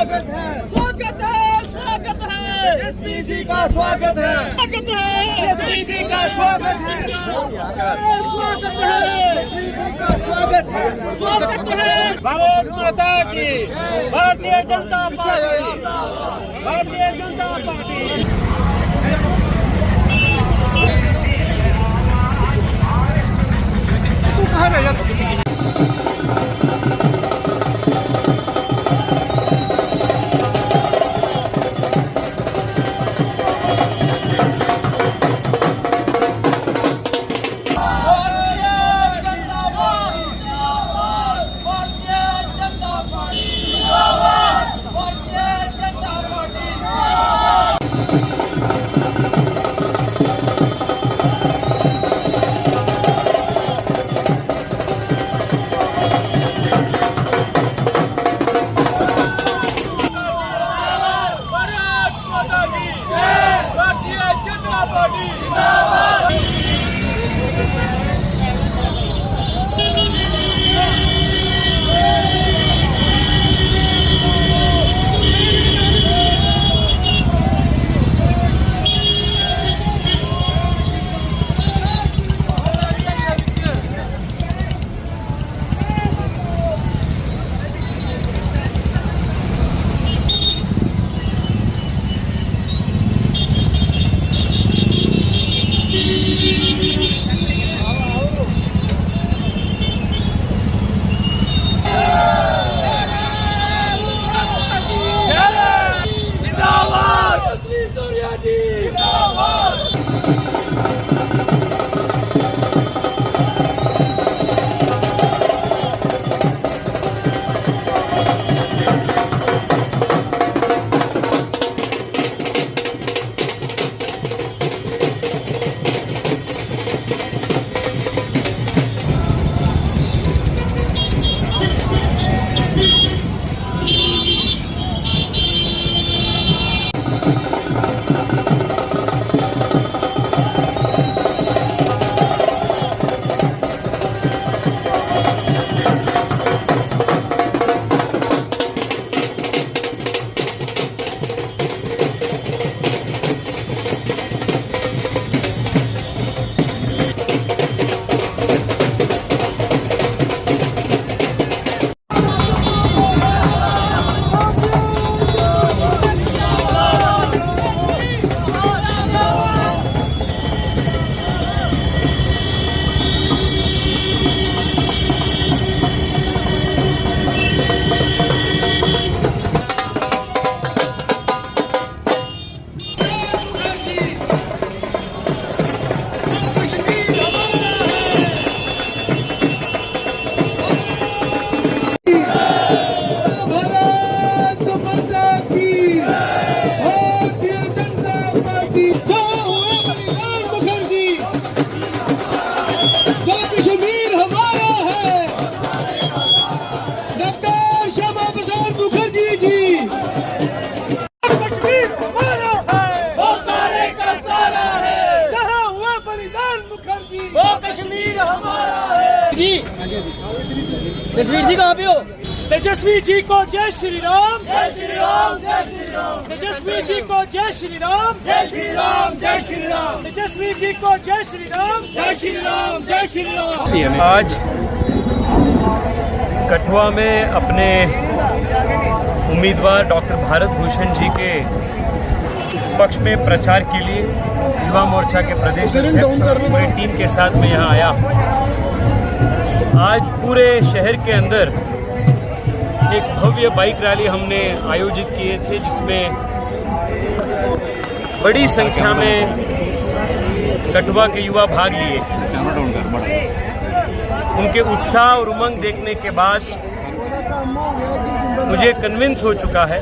स्वागत है, स्वागत है, स्वागत है, तेजस्वी जी का स्वागत है, स्वागत है, तेजस्वी जी का स्वागत है, स्वागत है, तेजस्वी जी का स्वागत है, स्वागत है। भारत माता की, भारतीय जनता पार्टी, भारतीय जनता पार्टी। तू कहाँ रह जाता? तेजस्वी जी कहाँ पे हो? तेजस्वी जी को जय श्री राम, जय श्री राम, जय श्री राम, तेजस्वी जी को जय श्री राम, जय श्री राम, जय श्री राम, तेजस्वी जी को जय श्री राम, जय श्री राम, जय श्री राम। आज कठुआ में अपने उम्मीदवार डॉक्टर भारत भूषण जी के पक्ष में प्रचार के लिए युवा मोर्चा के प्रदेश अध्यक्ष और पूरी टीम के साथ में यहाँ आया। आज पूरे शहर के अंदर एक भव्य बाइक रैली हमने आयोजित किए थे, जिसमें बड़ी संख्या में कठुआ के युवा भाग लिए। उनके उत्साह और उमंग देखने के बाद मुझे कन्विंस हो चुका है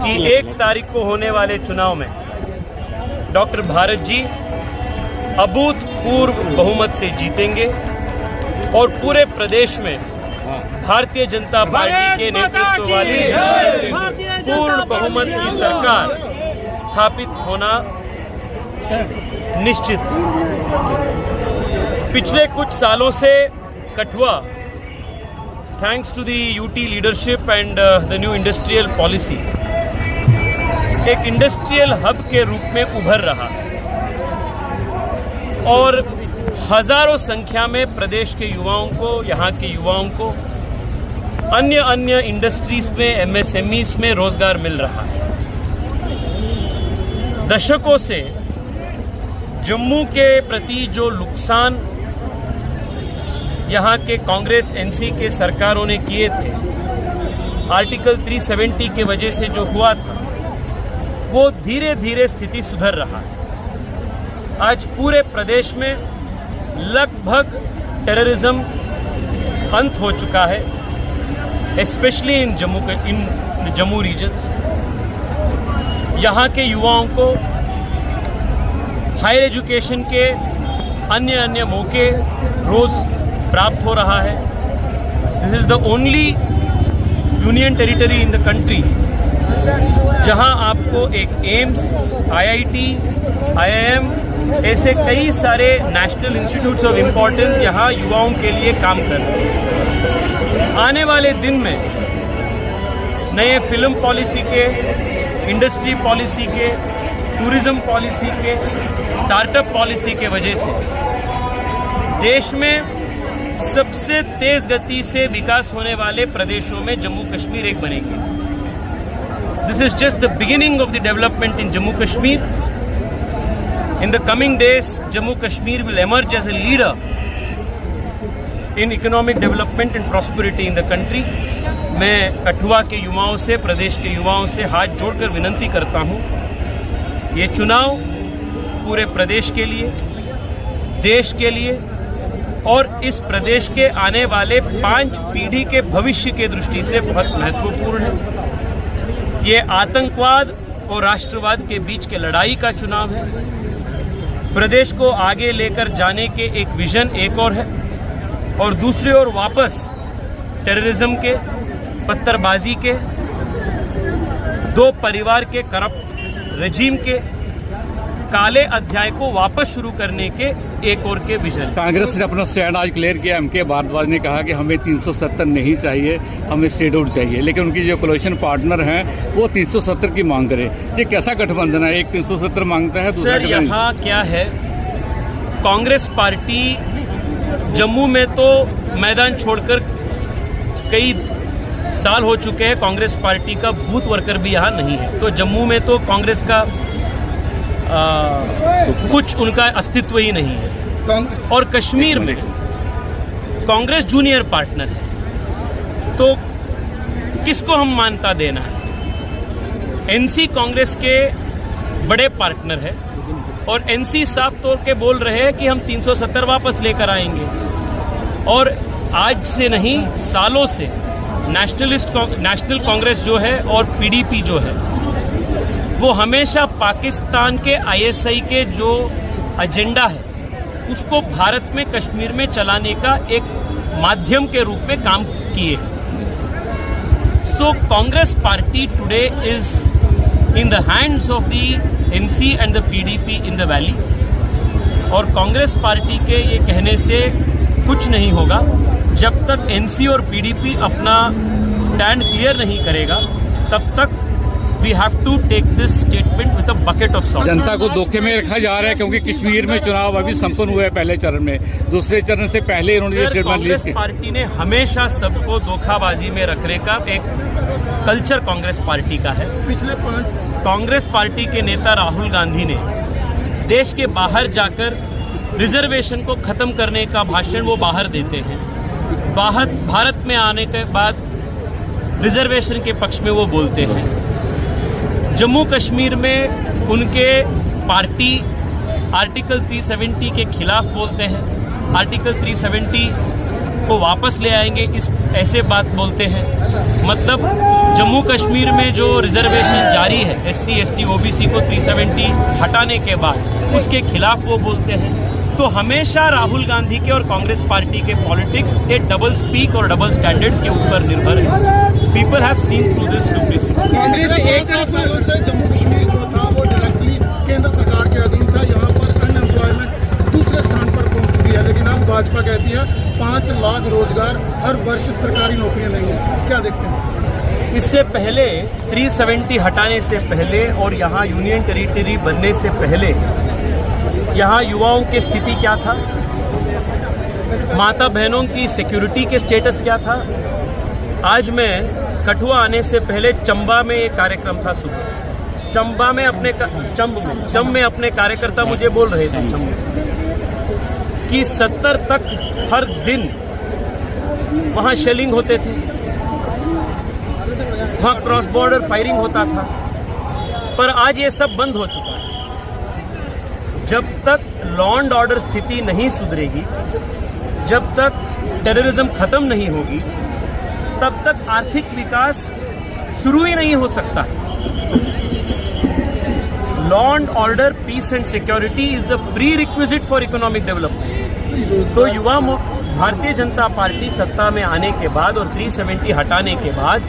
कि 1 तारीख को होने वाले चुनाव में डॉक्टर भारत जी अभूतपूर्व बहुमत से जीतेंगे और पूरे प्रदेश में भारतीय जनता पार्टी के नेतृत्व वाली पूर्ण बहुमत की सरकार स्थापित होना निश्चित है। पिछले कुछ सालों से Kathua thanks to the UT leadership and the new industrial policy, एक इंडस्ट्रियल हब के रूप में उभर रहा है और हजारों संख्या में प्रदेश के युवाओं को, यहाँ के युवाओं को अन्य इंडस्ट्रीज में, MSMEs में रोजगार मिल रहा है। दशकों से जम्मू के प्रति जो नुकसान यहाँ के कांग्रेस NC के सरकारों ने किए थे, आर्टिकल 370 के वजह से जो हुआ था, वो धीरे धीरे स्थिति सुधर रहा है। आज पूरे प्रदेश में लगभग टेररिज्म अंत हो चुका है, स्पेशली इन जम्मू रीजन्स। यहाँ के युवाओं को हायर एजुकेशन के अन्य मौके रोज प्राप्त हो रहा है। This is the only union territory in the country जहां आपको एक एम्स, IIT, IIM ऐसे कई सारे नेशनल इंस्टीट्यूट्स ऑफ इम्पोर्टेंस यहाँ युवाओं के लिए काम कर रहे हैं। आने वाले दिन में नए फिल्म पॉलिसी के, इंडस्ट्री पॉलिसी के, टूरिज्म पॉलिसी के, स्टार्टअप पॉलिसी के वजह से देश में सबसे तेज गति से विकास होने वाले प्रदेशों में जम्मू कश्मीर एक बनेगी। This is just the beginning of the development in Jammu Kashmir. In the coming days, Jammu Kashmir will emerge as a leader in economic development and prosperity in the country. मैं कठुआ के युवाओं से, प्रदेश के युवाओं से हाथ जोड़कर विनती करता हूँ, ये चुनाव पूरे प्रदेश के लिए, देश के लिए और इस प्रदेश के आने वाले 5 पीढ़ी के भविष्य के दृष्टि से बहुत महत्वपूर्ण है। ये आतंकवाद और राष्ट्रवाद के बीच के लड़ाई का चुनाव है। प्रदेश को आगे लेकर जाने के एक विजन एक और है और दूसरी ओर वापस टेररिज्म के, पत्थरबाजी के, दो परिवार के करप्ट रेजिम के काले अध्याय को वापस शुरू करने के एक और के विजन। कांग्रेस ने अपना स्टैंड आज क्लियर किया। MK भारद्वाज ने कहा कि हमें 370 नहीं चाहिए, हमें शेड्यूल चाहिए, लेकिन उनकी जो कोलिशन पार्टनर हैं वो 370 की मांग करे। ये कैसा गठबंधन है? एक 370 मांगता है, दूसरा। सर, यहाँ क्या है, कांग्रेस पार्टी जम्मू में तो मैदान छोड़कर कई साल हो चुके हैं। कांग्रेस पार्टी का बूथ वर्कर भी यहाँ नहीं है, तो जम्मू में तो कांग्रेस का कुछ उनका अस्तित्व ही नहीं है। और कश्मीर में कांग्रेस जूनियर पार्टनर है, तो किसको हम मान्यता देना है? NC कांग्रेस के बड़े पार्टनर है और NC साफ तौर पे बोल रहे हैं कि हम 370 वापस लेकर आएंगे। और आज से नहीं, सालों से नेशनल कांग्रेस जो है और PDP जो है, वो हमेशा पाकिस्तान के ISI के जो एजेंडा है उसको भारत में, कश्मीर में चलाने का एक माध्यम के रूप में काम किए। सो Congress party today is in the hands of the NC and the PDP in the valley. और कांग्रेस पार्टी के ये कहने से कुछ नहीं होगा जब तक NC और PDP अपना स्टैंड क्लियर नहीं करेगा, तब तक We have to take this statement with a bucket of salt. जनता को धोखे में रखा जा रहा है क्योंकि कश्मीर में चुनाव अभी संपन्न हुए हैं पहले चरण में, दूसरे चरण से पहले इन्होंने ये स्टेटमेंट कांग्रेस पार्टी ने हमेशा सबको धोखाबाजी में रखने का एक कल्चर कांग्रेस पार्टी का है। पिछले 5 कांग्रेस पार्टी के नेता राहुल गांधी ने देश के बाहर जाकर रिजर्वेशन को खत्म करने का भाषण वो बाहर देते हैं। भारत में आने के बाद रिजर्वेशन के पक्ष में वो बोलते हैं। जम्मू कश्मीर में उनके पार्टी आर्टिकल 370 के खिलाफ बोलते हैं, आर्टिकल 370 को वापस ले आएंगे, इस ऐसे बात बोलते हैं। मतलब जम्मू कश्मीर में जो रिजर्वेशन जारी है SC ST OBC को 370 हटाने के बाद उसके खिलाफ वो बोलते हैं। तो हमेशा राहुल गांधी के और कांग्रेस पार्टी के पॉलिटिक्स एक डबल स्पीक और डबल स्टैंडर्ड्स के ऊपर निर्भर है। People have seen through this duplicity. Congress एक सालों से जम्मू कश्मीर जो था वो डायरेक्टली केंद्र सरकार के अधीन था। यहाँ पर अनएम्प्लॉयमेंट दूसरे स्थान पर पहुँच चुकी है, लेकिन अब भाजपा कहती है 5 लाख रोजगार हर वर्ष सरकारी नौकरियां देंगे, क्या देखते हैं? इससे पहले 370 हटाने से पहले और यहाँ यूनियन टेरिटरी बनने से पहले यहाँ युवाओं की स्थिति क्या था, माता बहनों की सिक्योरिटी के स्टेटस क्या था। आज मैं कठुआ आने से पहले चंबा में एक कार्यक्रम था सुबह, चंबा में चंब में अपने कार्यकर्ता मुझे बोल रहे थे कि 70 तक हर दिन वहाँ शेलिंग होते थे, वहाँ क्रॉस बॉर्डर फायरिंग होता था, पर आज ये सब बंद हो चुका है। जब तक लॉ एंड ऑर्डर स्थिति नहीं सुधरेगी, जब तक टेररिज्म खत्म नहीं होगी, तब तक आर्थिक विकास शुरू ही नहीं हो सकता। Law and order, peace and security is the prerequisite for economic development. तो युवा भारतीय जनता पार्टी सत्ता में आने के बाद और 370 हटाने के बाद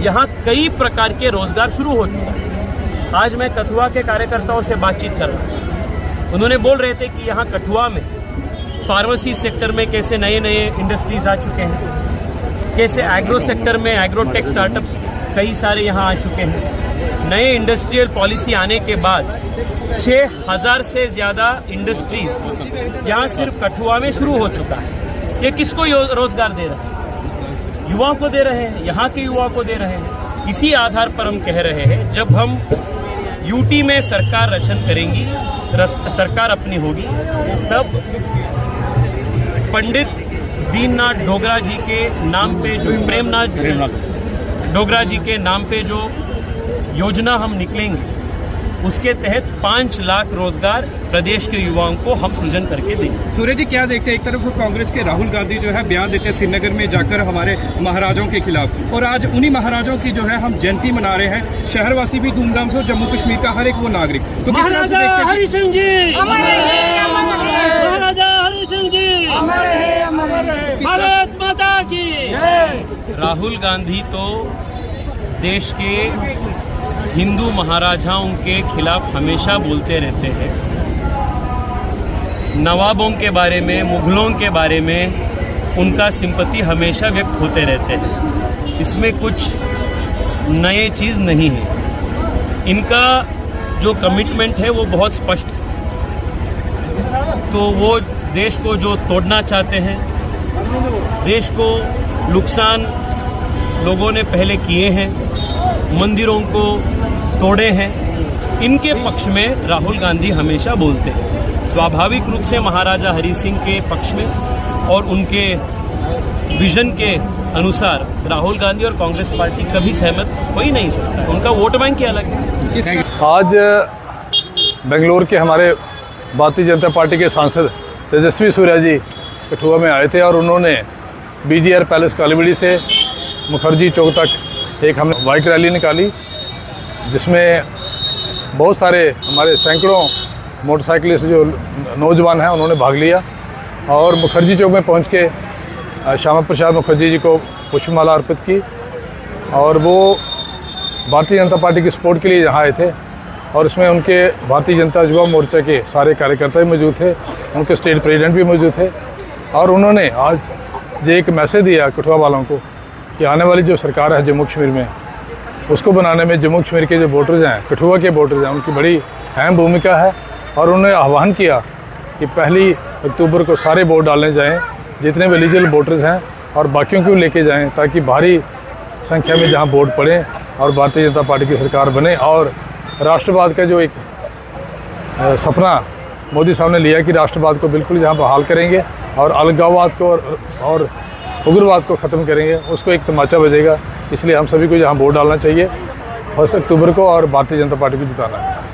यहाँ कई प्रकार के रोजगार शुरू हो चुका है। आज मैं कठुआ के कार्यकर्ताओं से बातचीत कर रहा था, उन्होंने बोल रहे थे कि यहाँ कठुआ में फार्मेसी सेक्टर में कैसे नए नए इंडस्ट्रीज आ चुके हैं, कैसे एग्रो सेक्टर में एग्रोटेक स्टार्टअप्स कई सारे यहाँ आ चुके हैं। नए इंडस्ट्रियल पॉलिसी आने के बाद 6000 से ज़्यादा इंडस्ट्रीज यहाँ सिर्फ कठुआ में शुरू हो चुका है। ये किसको रोजगार दे रहे हैं? युवाओं को दे रहे हैं, यहाँ के युवाओं को दे रहे हैं। इसी आधार पर हम कह रहे हैं, जब हम यूटी में सरकार रचना करेंगी, सरकार अपनी होगी, तब पंडित दीननाथ डोगरा जी के नाम पे जो प्रेमनाथ डोगरा जी के नाम पे जो योजना हम निकलेंगे, उसके तहत 5 लाख रोजगार प्रदेश के युवाओं को हम सृजन करके देंगे। सूर्य जी, क्या देखते हैं, एक तरफ कांग्रेस के राहुल गांधी जो है बयान देते हैं श्रीनगर में जाकर हमारे महाराजाओं के खिलाफ, और आज उन्हीं महाराजाओं की जो है हम जयंती मना रहे हैं, शहरवासी भी धूमधाम से और जम्मू कश्मीर का हर एक वो नागरिक। तो महाराजा हरि सिंह जी, महाराजा हरि सिंह जी, भारत माता की। राहुल गांधी तो देश के हिंदू महाराजाओं के खिलाफ हमेशा बोलते रहते हैं, नवाबों के बारे में, मुगलों के बारे में उनका सिंपैथी हमेशा व्यक्त होते रहते हैं। इसमें कुछ नए चीज़ नहीं है, इनका जो कमिटमेंट है वो बहुत स्पष्ट है। तो वो देश को जो तोड़ना चाहते हैं, देश को नुकसान लोगों ने पहले किए हैं, मंदिरों को तोड़े हैं, इनके पक्ष में राहुल गांधी हमेशा बोलते हैं। स्वाभाविक रूप से महाराजा हरि सिंह के पक्ष में और उनके विजन के अनुसार राहुल गांधी और कांग्रेस पार्टी कभी सहमत हो ही नहीं सकता, उनका वोट बैंक ही अलग है। आज बेंगलोर के हमारे भारतीय जनता पार्टी के सांसद तेजस्वी सूर्या जी कठुआ में आए थे और उन्होंने BGR पैलेस कालीबड़ी से मुखर्जी चौक तक एक हमने बाइक रैली निकाली, जिसमें बहुत सारे हमारे सैकड़ों मोटरसाइकिलिस्ट जो नौजवान हैं उन्होंने भाग लिया और मुखर्जी चौक में पहुंच के श्यामा प्रसाद मुखर्जी जी को पुष्पमाला अर्पित की। और वो भारतीय जनता पार्टी की सपोर्ट के लिए यहाँ आए थे और इसमें उनके भारतीय जनता युवा मोर्चा के सारे कार्यकर्ता भी मौजूद थे, उनके स्टेट प्रेसिडेंट भी मौजूद थे। और उन्होंने आज ये एक मैसेज दिया कठुआ वालों को कि आने वाली जो सरकार है जम्मू कश्मीर में, उसको बनाने में जम्मू कश्मीर के जो वोटर्स हैं, कठुआ के वोटर्स हैं, उनकी बड़ी अहम भूमिका है। और उन्होंने आह्वान किया कि 1 अक्टूबर को सारे वोट डालने जाएं, जितने भी एलिजिबल वोटर्स हैं, और बाकियों को लेके जाएं, ताकि भारी संख्या में जहां वोट पड़े और भारतीय जनता पार्टी की सरकार बने। और राष्ट्रवाद का जो एक सपना मोदी साहब ने लिया कि राष्ट्रवाद को बिल्कुल जहां बहाल करेंगे और अलगाववाद को और उग्रवाद को ख़त्म करेंगे, उसको एक तमाचा बजेगा। इसलिए हम सभी को यहाँ वोट डालना चाहिए 1 अक्टूबर को और भारतीय जनता पार्टी को जिताना है।